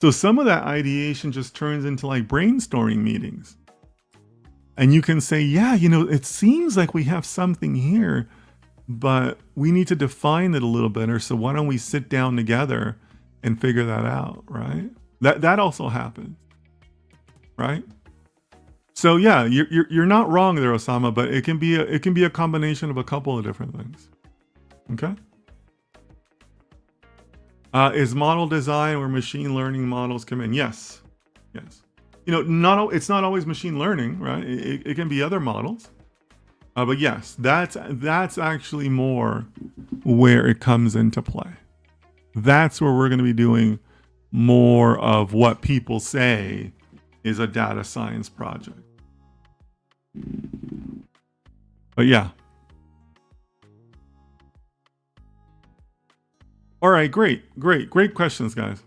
So some of that ideation just turns into like brainstorming meetings. And you can say, yeah, it seems like we have something here, but we need to define it a little better. So why don't we sit down together and figure that out, right? That also happens, right? So yeah, you're not wrong there, Osama, but it can be a combination of a couple of different things. Okay. Is model design where machine learning models come in? Yes. It's not always machine learning, right? It can be other models. But yes, that's actually more where it comes into play. That's where we're going to be doing more of what people say is a data science project. But yeah. All right, great questions, guys.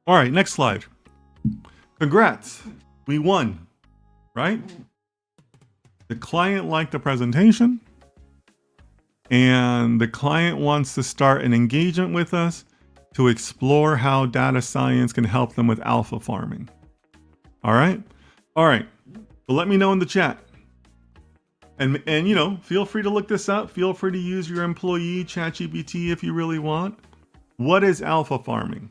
All right, next slide. Congrats, we won, right? The client liked the presentation, and the client wants to start an engagement with us to explore how data science can help them with alpha farming. All right. Well, let me know in the chat. And feel free to look this up. Feel free to use your employee ChatGPT if you really want. What is alpha farming?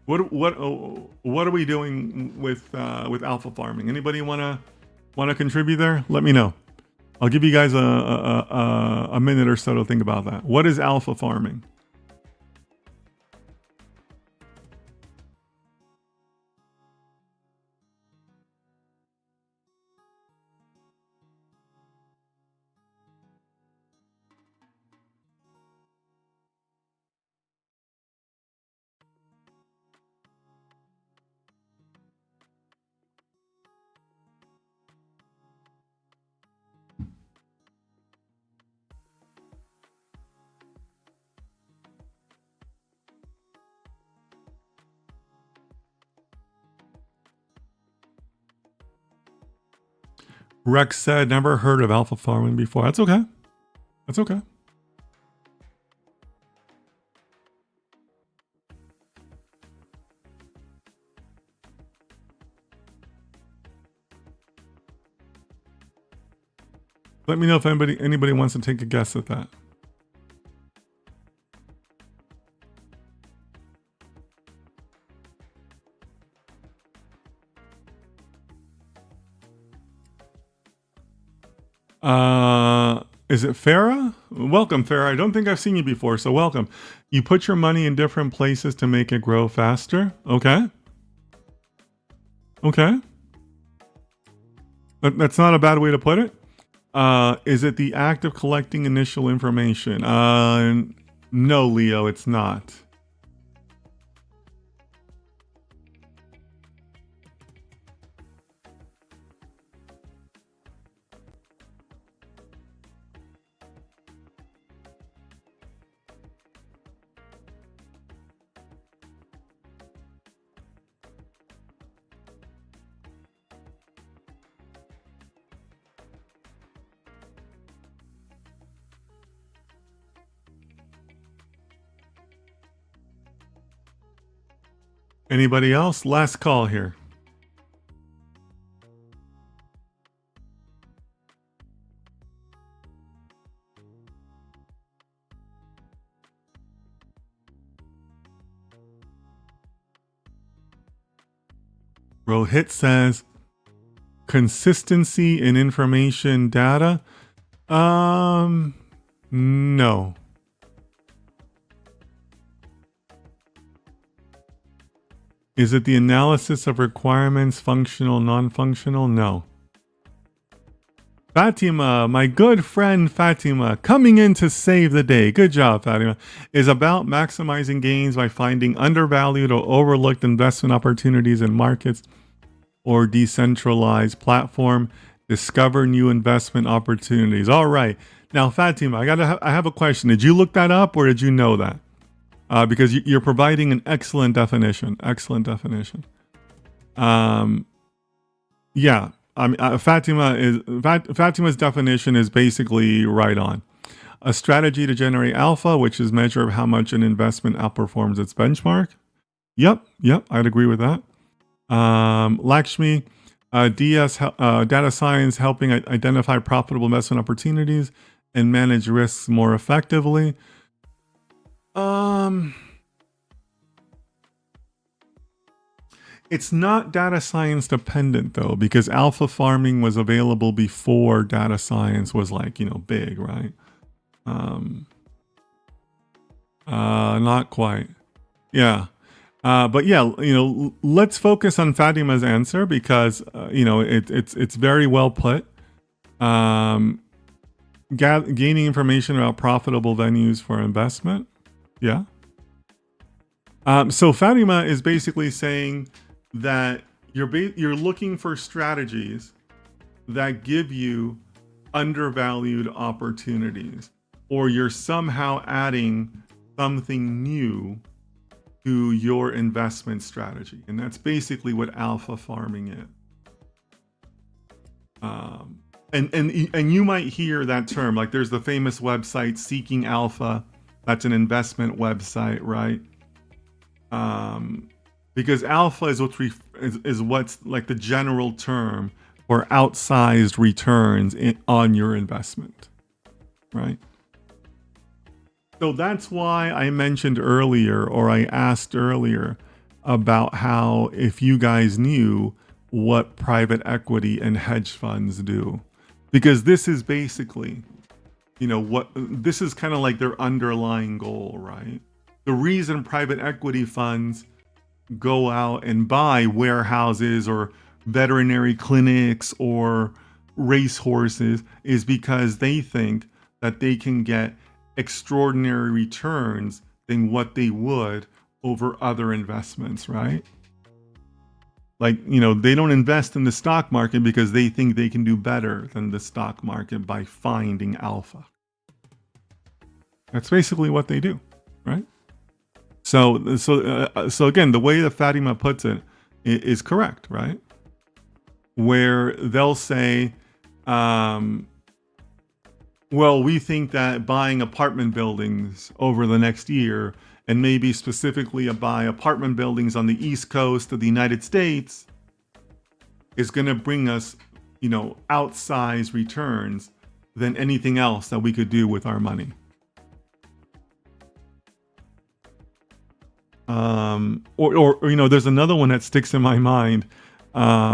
What are we doing with alpha farming? Anybody wanna contribute there? Let me know. I'll give you guys a minute or so to think about that. What is alpha farming? Rex said, never heard of alpha farming before. That's okay. Let me know if anybody wants to take a guess at that. Is it Farah? Welcome, Farah. I don't think I've seen you before, so welcome. You put your money in different places to make it grow faster. Okay. That's not a bad way to put it. Is it the act of collecting initial information? No, Leo, it's not. Anybody else? Last call here. Rohit says, consistency in information data. No. Is it the analysis of requirements, functional, non-functional? No. Fatima, my good friend Fatima, coming in to save the day. Good job, Fatima. Is about maximizing gains by finding undervalued or overlooked investment opportunities in markets or decentralized platform. Discover new investment opportunities. All right. Now, Fatima, I have a question. Did you look that up or did you know that? Because you're providing an excellent definition. Yeah. Fatima's definition is basically right on. A strategy to generate alpha, which is measure of how much an investment outperforms its benchmark. Yep, I'd agree with that. Lakshmi, data science helping identify profitable investment opportunities and manage risks more effectively. It's not data science dependent though, because alpha farming was available before data science was like, big, right? Not quite. Yeah. But yeah, let's focus on Fatima's answer because, it's very well put. Gaining information about profitable venues for investment. Yeah. So Fatima is basically saying that you're looking for strategies that give you undervalued opportunities, or you're somehow adding something new to your investment strategy. And that's basically what alpha farming is. And you might hear that term, like there's the famous website Seeking Alpha. That's an investment website, right? Because alpha is what's like the general term for outsized returns on your investment, right? So that's why I mentioned earlier, or I asked earlier, about how if you guys knew what private equity and hedge funds do, because this is basically, this is kind of like their underlying goal, right? The reason private equity funds go out and buy warehouses or veterinary clinics or racehorses is because they think that they can get extraordinary returns than what they would over other investments, right? Like, they don't invest in the stock market because they think they can do better than the stock market by finding alpha. That's basically what they do, right? So again, the way that Fatima puts it is correct, right? Where they'll say, well, we think that buying apartment buildings over the next year, and maybe specifically buy apartment buildings on the East Coast of the United States, is going to bring us, outsized returns than anything else that we could do with our money. Or there's another one that sticks in my mind. I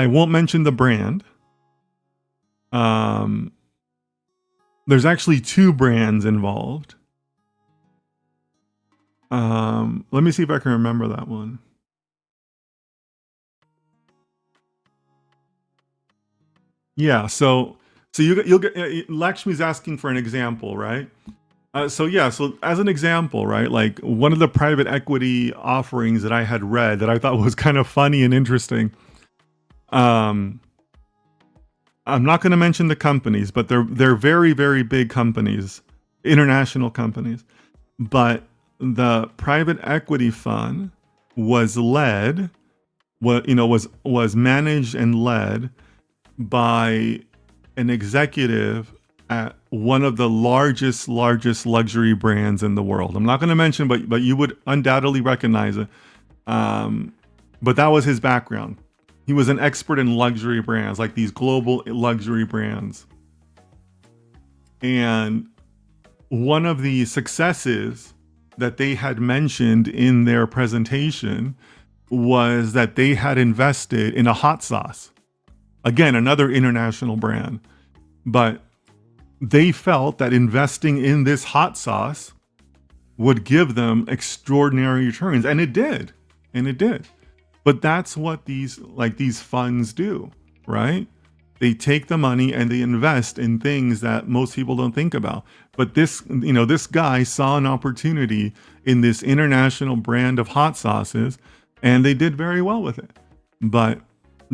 won't mention the brand. There's actually two brands involved. Let me see if I can remember that one. Yeah, so you'll get Lakshmi's asking for an example, right? So as an example, right, like one of the private equity offerings that I had read that I thought was kind of funny and interesting. I'm not going to mention the companies, but they're very, very big companies, international companies. But the private equity fund was led, was managed and led by an executive at one of the largest luxury brands in the world. I'm not going to mention, but you would undoubtedly recognize it. But that was his background. He was an expert in luxury brands, like these global luxury brands. And one of the successes that they had mentioned in their presentation was that they had invested in a hot sauce. Again, another international brand. But they felt that investing in this hot sauce would give them extraordinary returns. And it did. But that's what these funds do, right? They take the money and they invest in things that most people don't think about. But this guy saw an opportunity in this international brand of hot sauces, and they did very well with it. But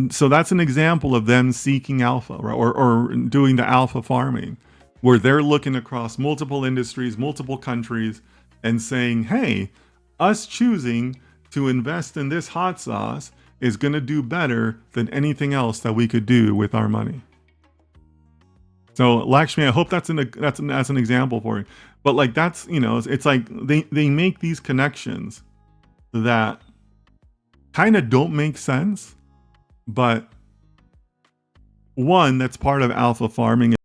so that's an example of them seeking alpha, right? or doing the alpha farming, where they're looking across multiple industries, multiple countries, and saying, hey, us choosing to invest in this hot sauce is going to do better than anything else that we could do with our money. So Lakshmi, I hope that's an example for you. But like that's, you know, it's like they make these connections that kind of don't make sense, but one, that's part of alpha farming.